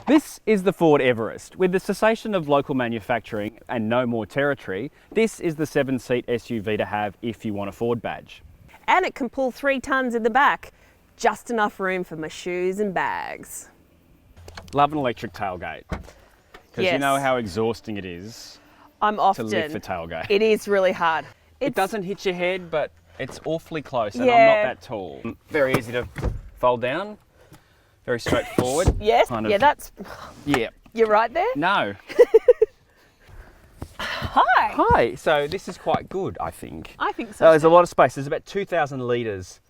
This is the Ford Everest. With the cessation of local manufacturing and no more territory, this is the 7-seat SUV to have if you want a Ford badge. And it can pull 3 tonnes in the back. Just enough room for my shoes and bags. Love an electric tailgate. Because Yes. you know how exhausting it is I'm to often. lift the tailgate. It is really hard. It doesn't hit your head, but it's awfully close, and I'm Yeah. not that tall. Very easy to fold down, very straightforward. Yes, Kind of- yeah, that's. Yeah. You're right there. No. Hi. Hi. So this is quite good, I think. I think so. There's a lot of space. There's about 2,000 litres.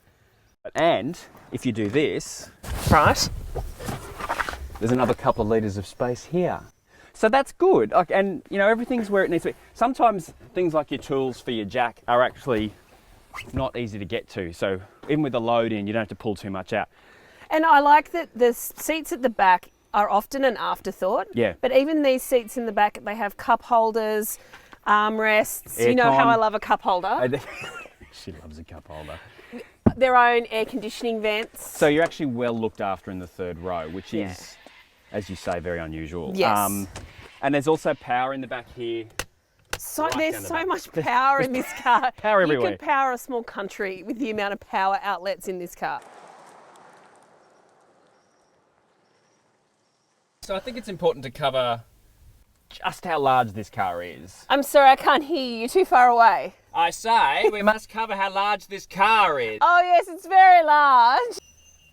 And if you do this, Right. there's another couple of litres of space here. So that's good. Like, and you know, everything's where it needs to be. Sometimes things like your tools for your jack are actually not easy to get to. So even with the load in, you don't have to pull too much out. And I like that the seats at the back are often an afterthought. Yeah. But even these seats in the back, they have cup holders, armrests. You know how Aircon. I love a cup holder. She loves a cup holder. Their own air conditioning vents. So you're actually well looked after in the third row, which Yeah. is, as you say, very unusual. Yes. And there's also power in the back here. So Right there's down the so back. much power in this car. Power everywhere. You could power a small country with the amount of power outlets in this car. So I think it's important to cover just how large this car is. I'm sorry, I can't hear you. You're too far away. I say we must cover how large this car is. Oh yes, it's very large.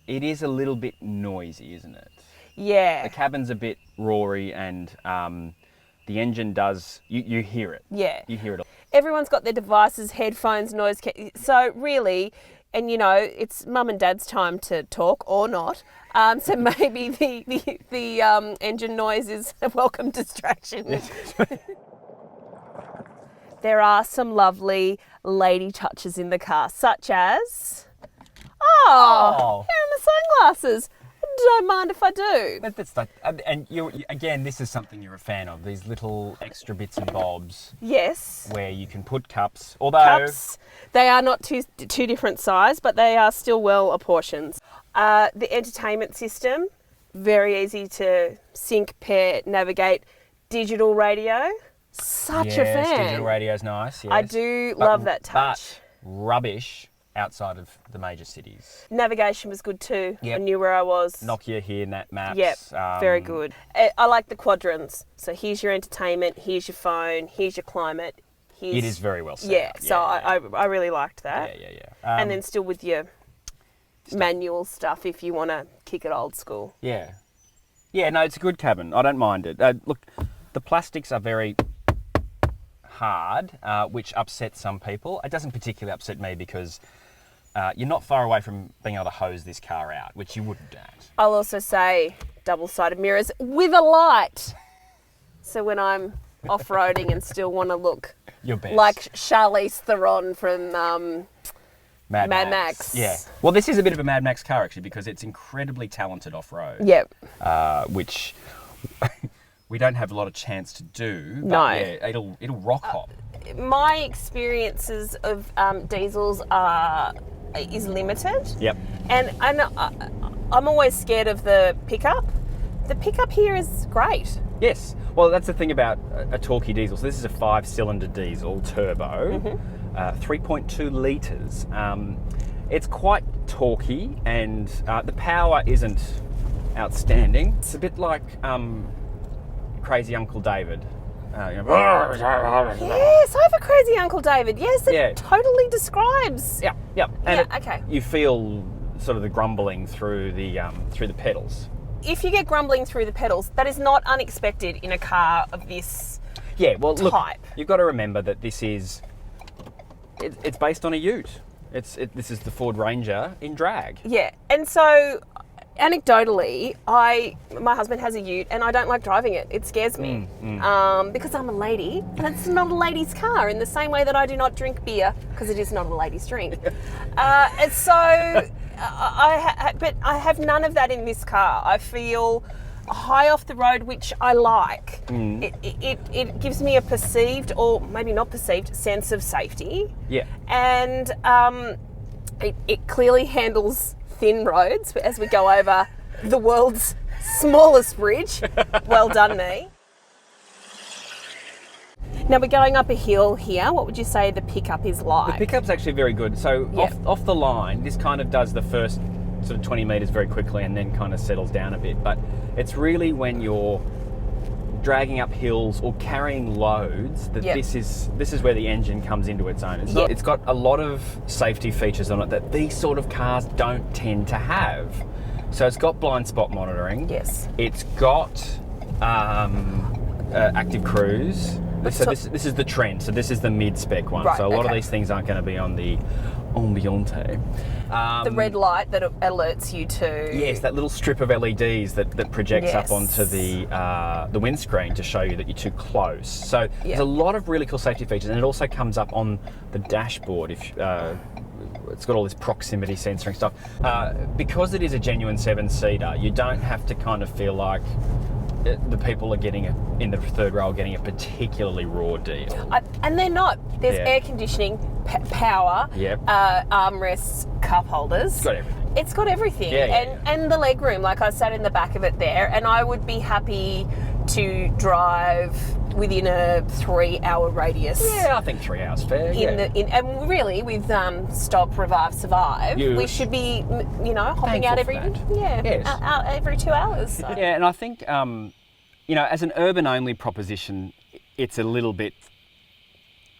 It is a little bit noisy, isn't it? Yeah. The cabin's a bit roary, and the engine does, you hear it. Yeah. You hear it. Everyone's got their devices, headphones, so really, and you know, it's mum and dad's time to talk or not. So maybe the engine noise is a welcome distraction. There are some lovely lady touches in the car, such as, here are my sunglasses. Don't mind if I do. But that's like, and again, this is something you're a fan of, these little extra bits and bobs Yes. where you can put cups, although Cups. They are not two different size, but they are still well apportioned. The entertainment system, very easy to sync, pair, navigate. Digital radio, such a yes, fan. digital radio's nice. Yes. I do love that touch. But rubbish outside of the major cities. Navigation was good too. Yep. I knew where I was. Nokia here, Nat Maps. Yep, very good. I like the quadrants. So here's your entertainment, here's your phone, here's your climate. Here's... It is very well set Yeah, up. so I really liked that. Yeah. And then still with your manual stuff if you want to kick it old school. Yeah. Yeah, no, it's a good cabin. I don't mind it. Look, the plastics are very hard, which upsets some people. It doesn't particularly upset me because you're not far away from being able to hose this car out, which you wouldn't at. I'll also say double-sided mirrors with a light. So when I'm off-roading and still want to look Your best. like Charlize Theron from Mad Max. Yeah. Well, this is a bit of a Mad Max car actually because it's incredibly talented off-road. Yep. Which we don't have a lot of chance to do. But No. Yeah, it'll rock hop. My experiences of diesels is limited. Yep. And I'm always scared of the pickup. The pickup here is great. Yes. Well, that's the thing about a torquey diesel. So this is a 5-cylinder diesel turbo, 3.2 litres. It's quite torquey, and the power isn't outstanding. It's a bit like Crazy Uncle David. Yes, I have a crazy Uncle David. Yes, it totally describes. Yeah. And okay. You feel sort of the grumbling through the pedals. If you get grumbling through the pedals, that is not unexpected in a car of this Look, type. You've got to remember that this is it's based on a ute. This is the Ford Ranger in drag. Yeah, and so anecdotally, my husband has a ute and I don't like driving it. It scares me because I'm a lady and it's not a lady's car in the same way that I do not drink beer because it is not a lady's drink. And so but I have none of that in this car. I feel high off the road, which I like. It gives me a perceived, or maybe not perceived, sense of safety. Yeah. And it clearly handles thin roads as we go over the world's Smallest bridge. Well done, me. Now we're going up a hill here. What would you say the pickup is like? The pickup's actually very good. So off the line, this kind of does the first sort of 20 metres very quickly and then kind of settles down a bit. But it's really when you're dragging up hills or carrying loads that this is where the engine comes into its own. It's got a lot of safety features on it that these sort of cars don't tend to have. So it's got blind spot monitoring. Yes. It's got active cruise. So this is the trend. So this is the mid-spec one. Right, so a lot of these things aren't going to be on the Ambiente. The red light that alerts you to... Yes, that little strip of LEDs that projects up onto the windscreen to show you that you're too close. So there's a lot of really cool safety features, and it also comes up on the dashboard. If it's got all this proximity sensoring stuff. Because it is a genuine 7-seater, you don't have to kind of feel like the people are getting in the third row are getting a particularly raw deal. And they're not. There's air conditioning, power, armrests, cup holders. It's got everything. It's got everything. And the leg room. Like I sat in the back of it there, and I would be happy to drive within a 3-hour radius. Yeah, I think 3 hours fair. And really, with Stop, Revive, Survive, we should be, hopping out every 2 hours. So. Yeah, and I think, as an urban-only proposition, it's a little bit,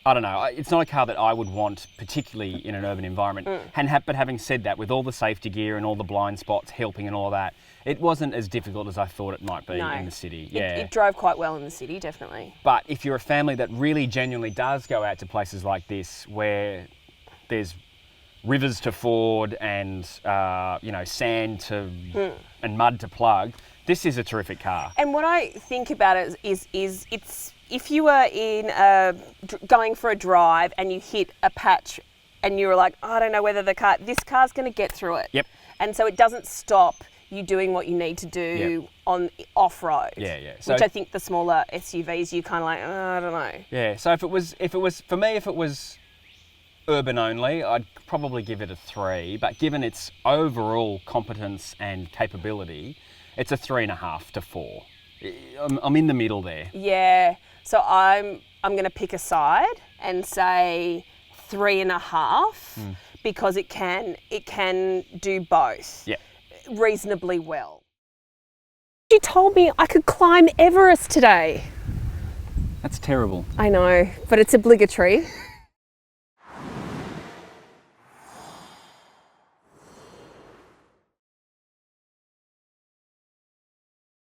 I don't know, it's not a car that I would want, particularly in an urban environment. But having said that, with all the safety gear and all the blind spots helping and all that, it wasn't as difficult as I thought it might be in the city. It drove quite well in the city, definitely. But if you're a family that really genuinely does go out to places like this, where there's rivers to ford and sand to and mud to plug, this is a terrific car. And what I think about it is it's if you were going for a drive and you hit a patch and you were like, I don't know whether this car's going to get through it. Yep. And so it doesn't stop you doing what you need to do on off-road. So, which I think the smaller SUVs, you kind of like, I don't know. Yeah. So if it was urban only, I'd probably give it a 3. But given its overall competence and capability, it's a 3.5 to 4. I'm in the middle there. Yeah. So I'm going to pick a side and say 3.5 because it can do both. Yeah. Reasonably well. You told me I could climb Everest today. That's terrible. I know, but it's obligatory.